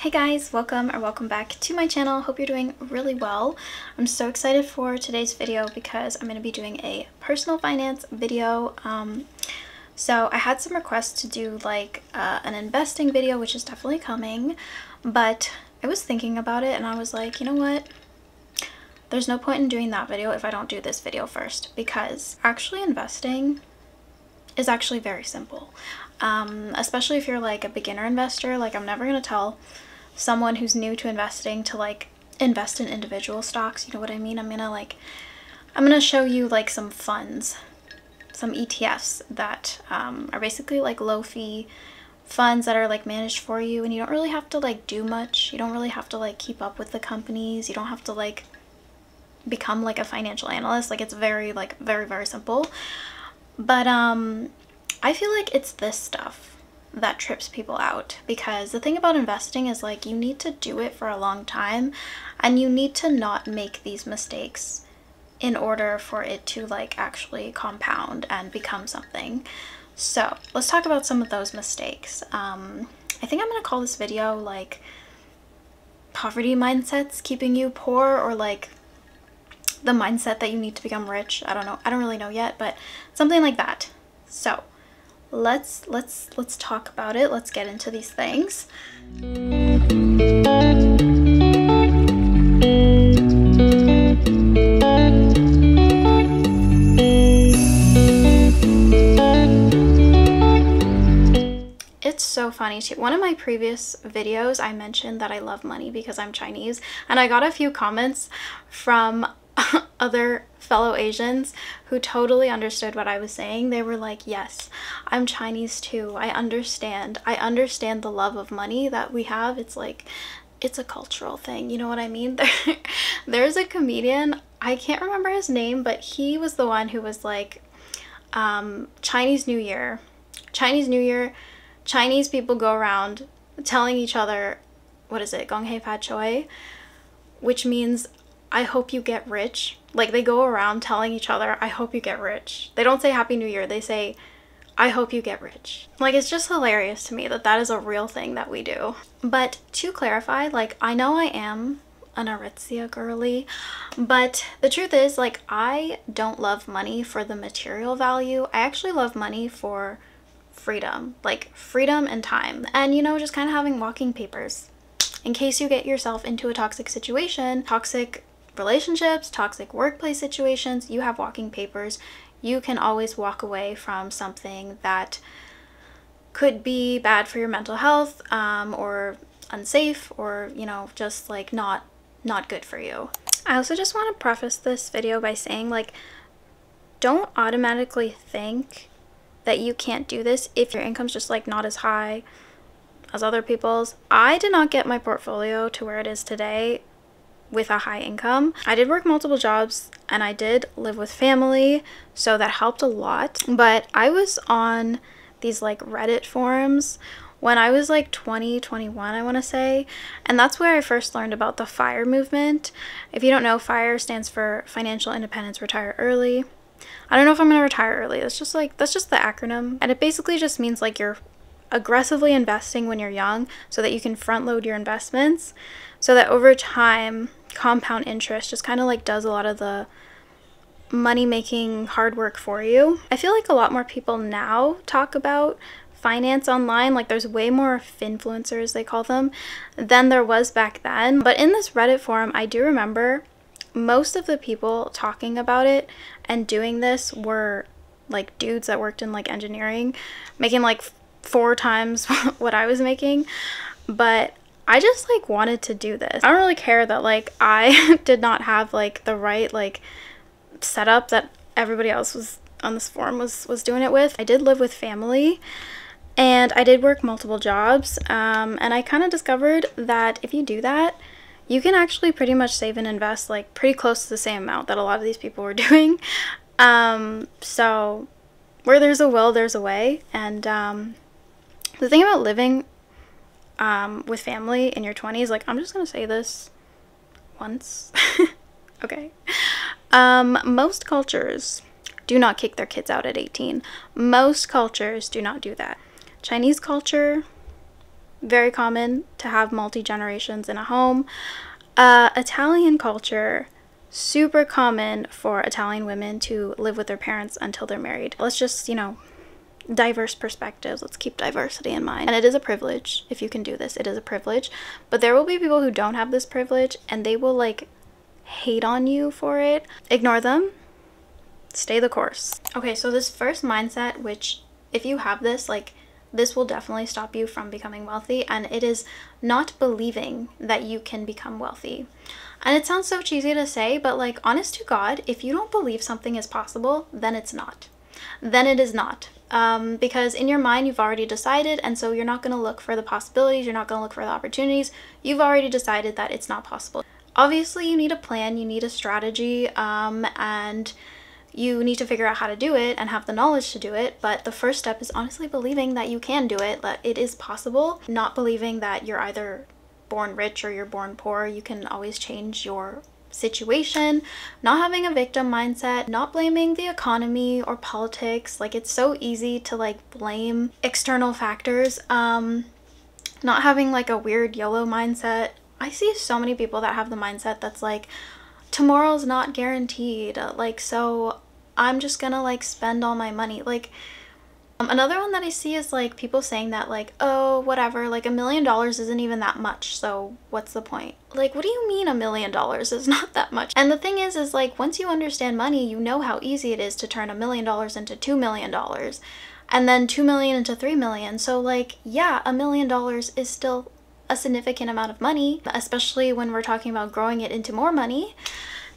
Hey guys, welcome back to my channel. Hope you're doing really well. I'm so excited for today's video because I'm going to be doing a personal finance video. So I had some requests to do like an investing video, which is definitely coming, but I was thinking about it and I was like, you know what? There's no point in doing that video if I don't do this video first, because actually investing is actually very simple. Especially if you're like a beginner investor. Like, I'm never going to tell someone who's new to investing to like invest in individual stocks, you know what I mean? I'm gonna show you like some funds, some ETFs that are basically like low fee funds that are like managed for you, and you don't really have to like do much. You don't really have to like keep up with the companies. You don't have to like become like a financial analyst. Like, it's very simple. But I feel like it's this stuff that trips people out, because the thing about investing is like you need to do it for a long time and you need to not make these mistakes in order for it to like actually compound and become something. So let's talk about some of those mistakes. I think I'm gonna call this video like poverty mindsets keeping you poor, or like the mindset that you need to become rich. I don't know, I don't really know yet, but something like that. So let's talk about it. Let's get into these things. It's so funny too. One of my previous videos, I mentioned that I love money because I'm Chinese, and I got a few comments from other fellow Asians who totally understood what I was saying. They were like, yes, I'm Chinese too. I understand the love of money that we have. It's like, it's a cultural thing, you know what I mean? There's a comedian, I can't remember his name, but he was the one who was like, Chinese New Year, Chinese people go around telling each other, what is it, Gong Hei Fat Choi, which means I hope you get rich. Like, they go around telling each other, I hope you get rich. They don't say Happy New Year, they say, I hope you get rich. Like, it's just hilarious to me that that is a real thing that we do. But to clarify, like, I know I am an Aritzia girly, but the truth is, like, I don't love money for the material value. I actually love money for freedom, like freedom and time. And, you know, just kind of having walking papers in case you get yourself into a toxic situation, toxic relationships, toxic workplace situations. You have walking papers. You can always walk away from something that could be bad for your mental health, or unsafe, or, you know, just like not good for you. I also just want to preface this video by saying, like, don't automatically think that you can't do this if your income's just like not as high as other people's. I did not get my portfolio to where it is today with a high income. I did work multiple jobs and I did live with family, so that helped a lot. But I was on these like Reddit forums when I was like 21, I want to say, and that's where I first learned about the FIRE movement. If you don't know, FIRE stands for Financial Independence Retire Early. I don't know if I'm gonna retire early. That's just the acronym, and it basically just means like you're aggressively investing when you're young so that you can front load your investments, so that over time compound interest just kind of like does a lot of the money making hard work for you. I feel like a lot more people now talk about finance online. Like, there's way more finfluencers, they call them, than there was back then. But in this Reddit forum, I do remember most of the people talking about it and doing this were like dudes that worked in like engineering, making like 4 times what I was making. But I just like wanted to do this. I don't really care that like I did not have like the right like setup that everybody else was on this forum was doing it with. I did live with family and I did work multiple jobs, and I kind of discovered that if you do that, you can actually pretty much save and invest like pretty close to the same amount that a lot of these people were doing. So where there's a will, there's a way. And the thing about living with family in your 20s, like, I'm just gonna say this once. Okay. Most cultures do not kick their kids out at 18. Most cultures do not do that. Chinese culture, Very common to have multi-generations in a home. Italian culture, super common for Italian women to live with their parents until they're married. Let's just, diverse perspectives. Let's keep diversity in mind. And it is a privilege if you can do this. It is a privilege. But there will be people who don't have this privilege and they will like hate on you for it. Ignore them. Stay the course. Okay, so this first mindset, which if you have this, like, this will definitely stop you from becoming wealthy, and it is not believing that you can become wealthy. And it sounds so cheesy to say, but like, honest to God, if you don't believe something is possible, then it's not. Then it is not. Because in your mind, you've already decided, and so you're not going to look for the possibilities, you're not going to look for the opportunities. You've already decided that it's not possible. Obviously, you need a plan, you need a strategy, and you need to figure out how to do it and have the knowledge to do it. But the first step is honestly believing that you can do it, that it is possible, not believing that you're either born rich or you're born poor. You can always change your situation, not having a victim mindset, not blaming the economy or politics. Like, it's so easy to like blame external factors. Not having like a weird YOLO mindset. I see so many people that have the mindset that's like, tomorrow's not guaranteed, like, so I'm just gonna like spend all my money. Like, another one that I see is like people saying that like, oh, whatever, like $1 million isn't even that much, so what's the point? Like, what do you mean $1 million is not that much? And the thing is like, once you understand money, you know how easy it is to turn $1 million into $2 million, and then 2 million into 3 million. So like, yeah, $1 million is still a significant amount of money, especially when we're talking about growing it into more money.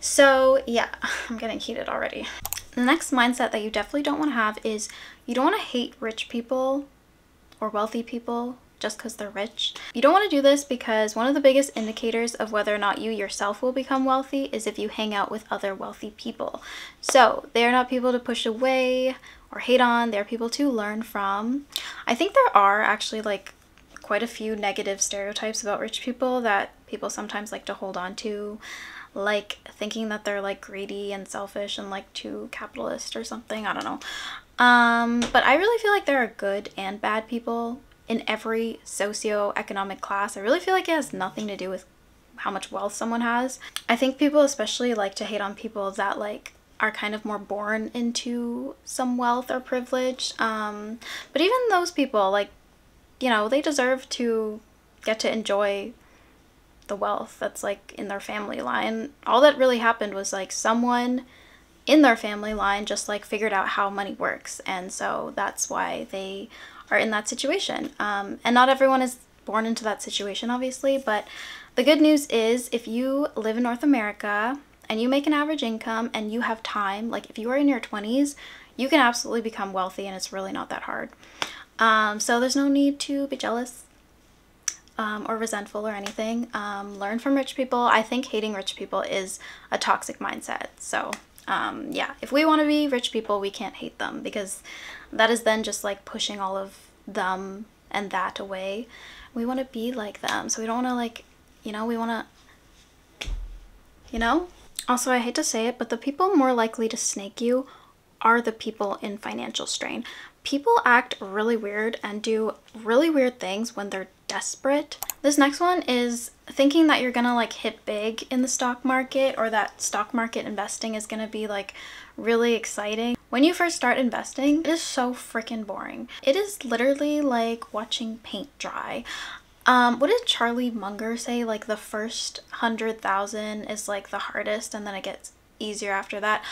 So yeah, I'm getting heated already. The next mindset that you definitely don't want to have is you don't want to hate rich people or wealthy people just because they're rich. You don't want to do this because one of the biggest indicators of whether or not you yourself will become wealthy is if you hang out with other wealthy people. So they're not people to push away or hate on, they're people to learn from. I think there are actually like quite a few negative stereotypes about rich people that people sometimes like to hold on to, like thinking that they're like greedy and selfish and like too capitalist or something. I don't know. But I really feel like there are good and bad people in every socioeconomic class. I really feel like it has nothing to do with how much wealth someone has. I think people especially like to hate on people that like are kind of more born into some wealth or privilege. But even those people, like, they deserve to get to enjoy the wealth that's like in their family line. All that really happened was like someone in their family line just like figured out how money works, and so that's why they are in that situation. And not everyone is born into that situation, obviously, but the good news is if you live in North America and you make an average income and you have time, like if you are in your 20s, you can absolutely become wealthy, and it's really not that hard. So there's no need to be jealous or resentful or anything. Learn from rich people. I think hating rich people is a toxic mindset. So yeah, if we want to be rich people, we can't hate them, because that is then just like pushing all of them and that away. We want to be like them. So we don't want to like, we want to, Also, I hate to say it, but the people more likely to snake you are the people in financial strain. People act really weird and do really weird things when they're desperate. This next one is thinking that you're gonna like hit big in the stock market, or that stock market investing is gonna be like really exciting. When you first start investing, it is so freaking boring. It is literally like watching paint dry. What did Charlie Munger say? Like the first 100,000 is like the hardest, and then it gets easier after that.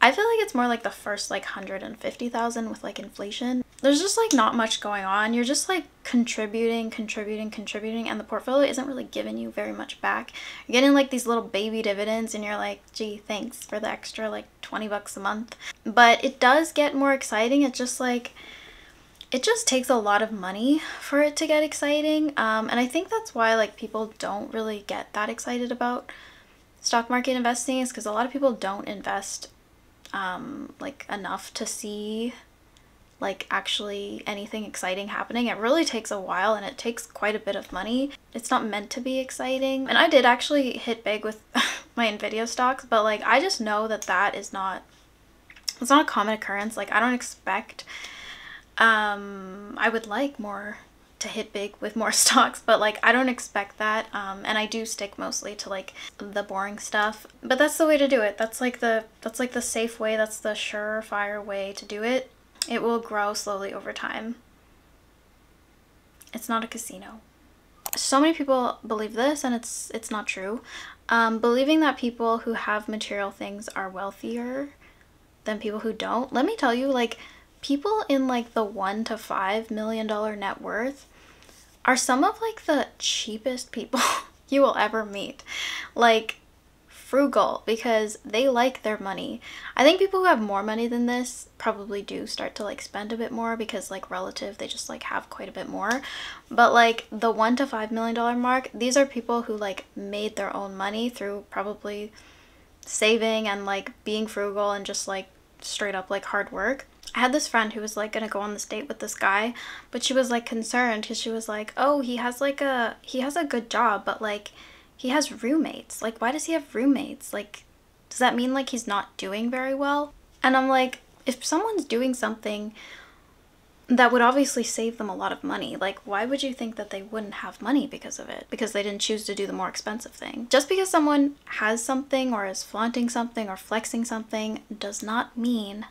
I feel like it's more like the first like 150,000 with like inflation. There's just like not much going on. You're just like contributing, and the portfolio isn't really giving you very much back. You're getting like these little baby dividends, and you're like, gee, thanks for the extra like 20 bucks a month. But it does get more exciting. It's just like, it just takes a lot of money for it to get exciting. And I think that's why like people don't really get that excited about stock market investing, is because a lot of people don't invest like enough to see like actually anything exciting happening. It really takes a while, and it takes quite a bit of money. It's not meant to be exciting. And I did actually hit big with my Nvidia stocks, but like I just know that that is not, it's not a common occurrence. Like I don't expect, I would like more to hit big with more stocks, but like I don't expect that, and I do stick mostly to like the boring stuff. But that's the way to do it. That's like the safe way. That's the surefire way to do it. It will grow slowly over time. It's not a casino. So many people believe this, and it's not true. Believing that people who have material things are wealthier than people who don't. Let me tell you, like, people in like the $1 to $5 million net worth are some of like the cheapest people you will ever meet. Like, frugal, because they like their money. I think people who have more money than this probably do start to like spend a bit more because like relative, they just like have quite a bit more. But like the $1 to $5 million mark, these are people who like made their own money through probably saving and like being frugal and just like straight up like hard work. I had this friend who was like gonna go on this date with this guy, but she was like concerned because she was like, oh, he has a good job, but like he has roommates. Like, why does he have roommates? Like, does that mean like he's not doing very well? And I'm like, if someone's doing something that would obviously save them a lot of money, like, why would you think that they wouldn't have money because of it? Because they didn't choose to do the more expensive thing. Just because someone has something or is flaunting something or flexing something does not mean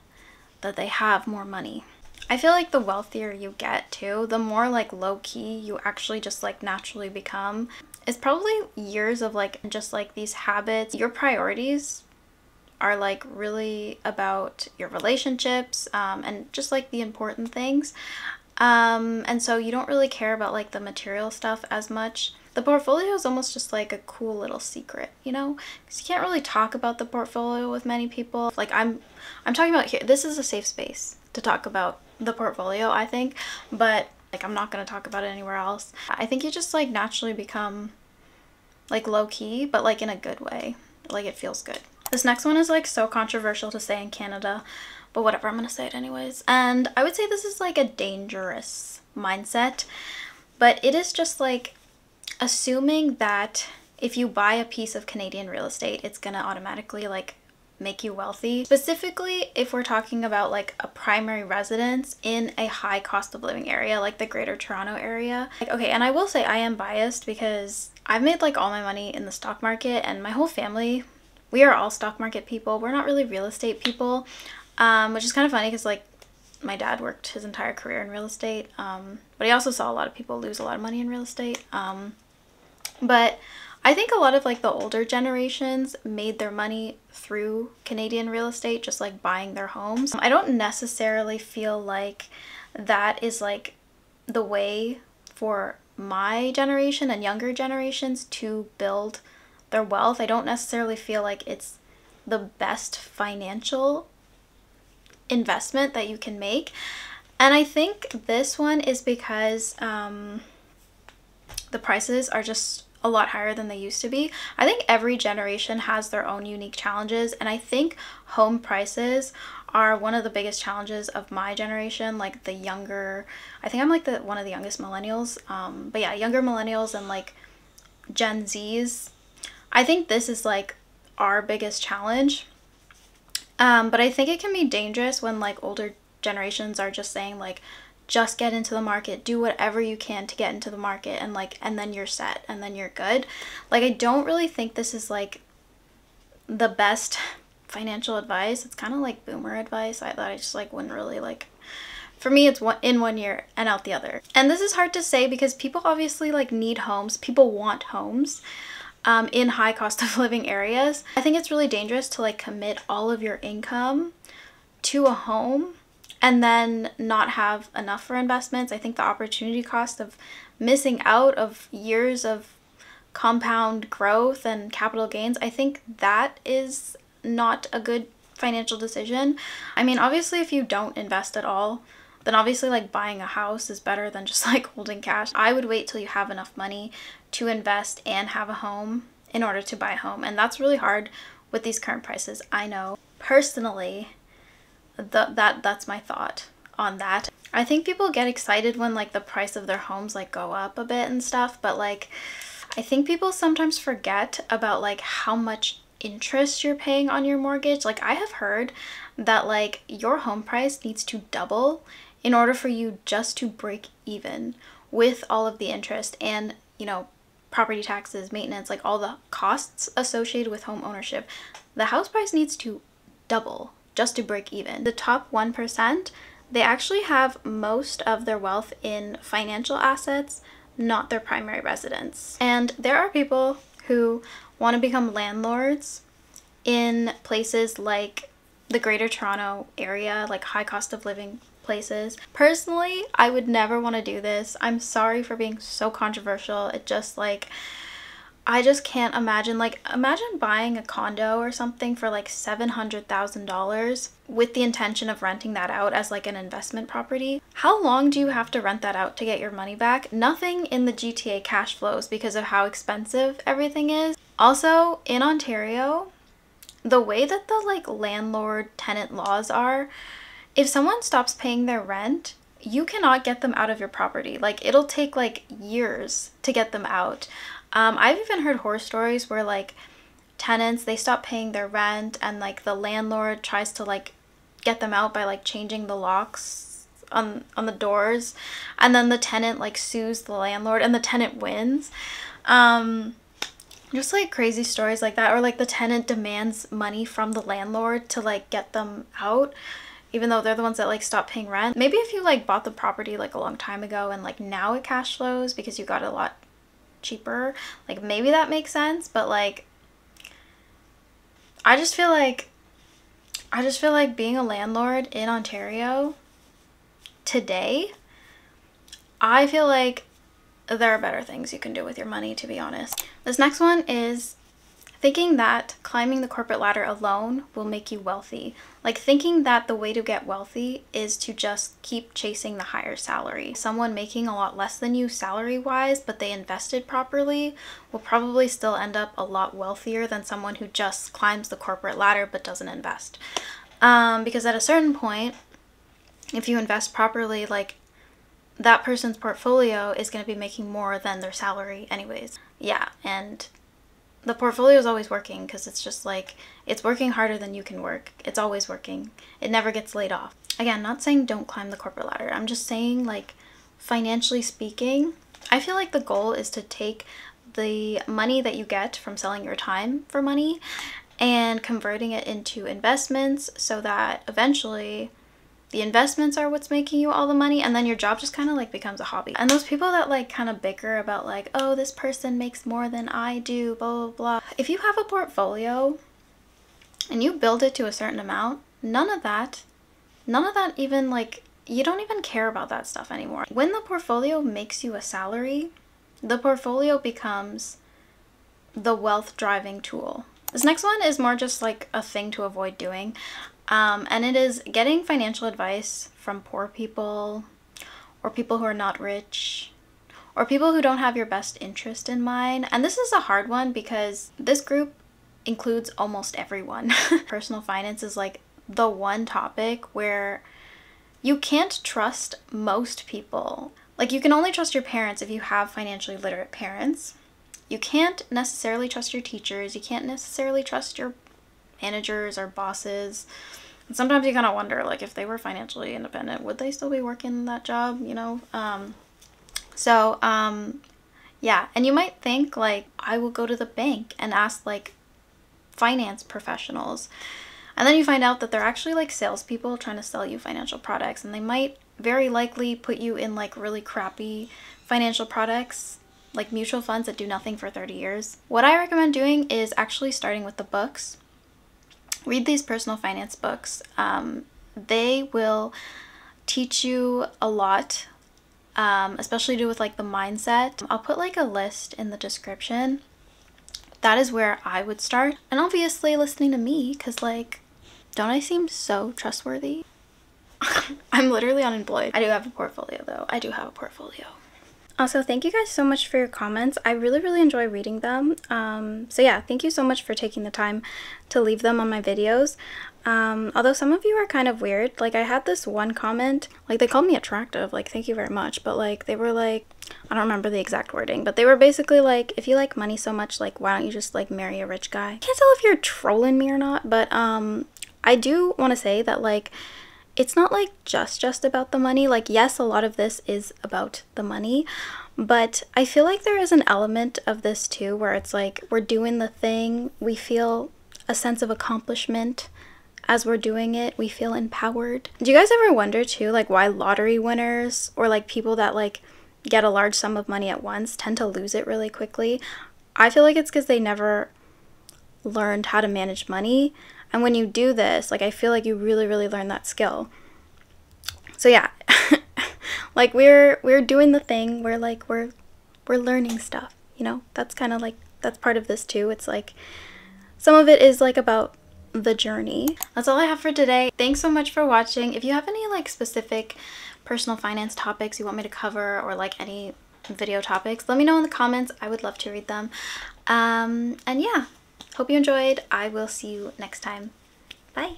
that they have more money. I feel like the wealthier you get too, the more like low-key you actually just like naturally become. It's probably years of like just like these habits. Your priorities are like really about your relationships, and just like the important things, and so you don't really care about like the material stuff as much. The portfolio is almost just like a cool little secret, you know, because you can't really talk about the portfolio with many people. Like I'm talking about here, this is a safe space to talk about the portfolio, I think, but like I'm not going to talk about it anywhere else. I think you just like naturally become like low-key, but like in a good way. Like it feels good. This next one is like so controversial to say in Canada, but whatever, I'm gonna say it anyways. And I would say this is like a dangerous mindset, but it is just like assuming that if you buy a piece of Canadian real estate, it's gonna automatically like make you wealthy. Specifically, if we're talking about like a primary residence in a high cost of living area, like the Greater Toronto area. Like, okay, and I will say I am biased because I've made like all my money in the stock market, and my whole family, we are all stock market people. We're not really real estate people, which is kind of funny because like my dad worked his entire career in real estate, but he also saw a lot of people lose a lot of money in real estate. But I think a lot of like the older generations made their money through Canadian real estate, just like buying their homes. I don't necessarily feel like that is like the way for my generation and younger generations to build their wealth. I don't necessarily feel like it's the best financial investment that you can make. And I think this one is because the prices are just a lot higher than they used to be. I think every generation has their own unique challenges, and I think home prices are one of the biggest challenges of my generation, like the younger, I think I'm like one of the youngest millennials, but yeah, younger millennials and like Gen Zs. I think this is like our biggest challenge, but I think it can be dangerous when like older generations are just saying like, just get into the market, do whatever you can to get into the market, and like, and then you're set, and then you're good. Like, I don't really think this is like the best financial advice. It's kind of like boomer advice that I just like wouldn't really like. For me, it's in one ear and out the other. And this is hard to say because people obviously like need homes. People want homes in high cost of living areas. I think it's really dangerous to like commit all of your income to a home and then not have enough for investments. I think the opportunity cost of missing out of years of compound growth and capital gains, I think that is not a good financial decision. I mean, obviously if you don't invest at all, then obviously like buying a house is better than just like holding cash. I would wait till you have enough money to invest and have a home in order to buy a home. And that's really hard with these current prices. I know personally, that's my thought on that. I think people get excited when like the price of their homes like go up a bit and stuff, but like I think people sometimes forget about like how much interest you're paying on your mortgage. Like I have heard that like your home price needs to double in order for you just to break even, with all of the interest and, you know, property taxes, maintenance, like all the costs associated with home ownership, the house price needs to double just to break even. The top 1%, they actually have most of their wealth in financial assets, not their primary residence. And there are people who want to become landlords in places like the Greater Toronto area, like high cost of living places. Personally, I would never want to do this. I'm sorry for being so controversial. It just like, I just can't imagine, like, imagine buying a condo or something for like $700,000 with the intention of renting that out as like an investment property. How long do you have to rent that out to get your money back? Nothing in the GTA cash flows because of how expensive everything is. Also, in Ontario, the way that the like landlord tenant laws are, if someone stops paying their rent, you cannot get them out of your property. Like, it'll take like years to get them out. I've even heard horror stories where like tenants, they stop paying their rent and like the landlord tries to like get them out by like changing the locks on the doors, and then the tenant like sues the landlord and the tenant wins. Just like crazy stories like that, or like the tenant demands money from the landlord to like get them out, even though they're the ones that like stop paying rent. Maybe if you like bought the property like a long time ago and like now it cash flows because you got it a lot cheaper, like maybe that makes sense. But like, I just feel like being a landlord in Ontario today, I feel like there are better things you can do with your money, to be honest. This next one is thinking that climbing the corporate ladder alone will make you wealthy. Like, thinking that the way to get wealthy is to just keep chasing the higher salary. Someone making a lot less than you salary-wise, but they invested properly, will probably still end up a lot wealthier than someone who just climbs the corporate ladder but doesn't invest. Because at a certain point, if you invest properly, like, that person's portfolio is going to be making more than their salary anyways. Yeah, and the portfolio is always working because it's just like, it's working harder than you can work. It's always working. It never gets laid off. Again, not saying don't climb the corporate ladder. I'm just saying, like, financially speaking, I feel like the goal is to take the money that you get from selling your time for money and converting it into investments, so that eventually the investments are what's making you all the money, and then your job just kind of like becomes a hobby. And those people that like kind of bicker about like, oh, this person makes more than I do, blah, blah, blah. If you have a portfolio and you build it to a certain amount, none of that even like, you don't even care about that stuff anymore. When the portfolio makes you a salary, the portfolio becomes the wealth driving tool. This next one is more just like a thing to avoid doing. And it is getting financial advice from poor people, or people who are not rich, or people who don't have your best interest in mind. And this is a hard one because this group includes almost everyone. Personal finance is like the one topic where you can't trust most people. Like, you can only trust your parents if you have financially literate parents. You can't necessarily trust your teachers. You can't necessarily trust your managers or bosses. And sometimes you kind of wonder, like, if they were financially independent, would they still be working that job, you know? Yeah. And you might think, like, I will go to the bank and ask, like, finance professionals. And then you find out that they're actually, like, salespeople trying to sell you financial products. And they might very likely put you in, like, really crappy financial products, like mutual funds that do nothing for 30 years. What I recommend doing is actually starting with the books. Read these personal finance books. They will teach you a lot, especially to do with like the mindset. I'll put like a list in the description. That is where I would start. And obviously listening to me, because like, don't I seem so trustworthy? I'm literally unemployed. I do have a portfolio though. I do have a portfolio. Also, thank you guys so much for your comments. I really enjoy reading them. So yeah, thank you so much for taking the time to leave them on my videos. Although some of you are kind of weird. Like, I had this one comment, like, they called me attractive, like, thank you very much. But like, they were like, I don't remember the exact wording, but they were basically like, if you like money so much, like, why don't you just like marry a rich guy? I can't tell if you're trolling me or not, but I do want to say that, like, it's not like just about the money. Like, yes, a lot of this is about the money, but I feel like there is an element of this too where it's like we're doing the thing, we feel a sense of accomplishment as we're doing it, we feel empowered. Do you guys ever wonder too, like, why lottery winners or like people that like get a large sum of money at once tend to lose it really quickly? I feel like it's because they never learned how to manage money. And when you do this, like, I feel like you really learn that skill. So yeah, like we're doing the thing, we're learning stuff, you know? That's kind of like, that's part of this too. It's like some of it is like about the journey. That's all I have for today. Thanks so much for watching. If you have any like specific personal finance topics you want me to cover, or like any video topics, let me know in the comments. I would love to read them. And yeah, hope you enjoyed. I will see you next time. Bye.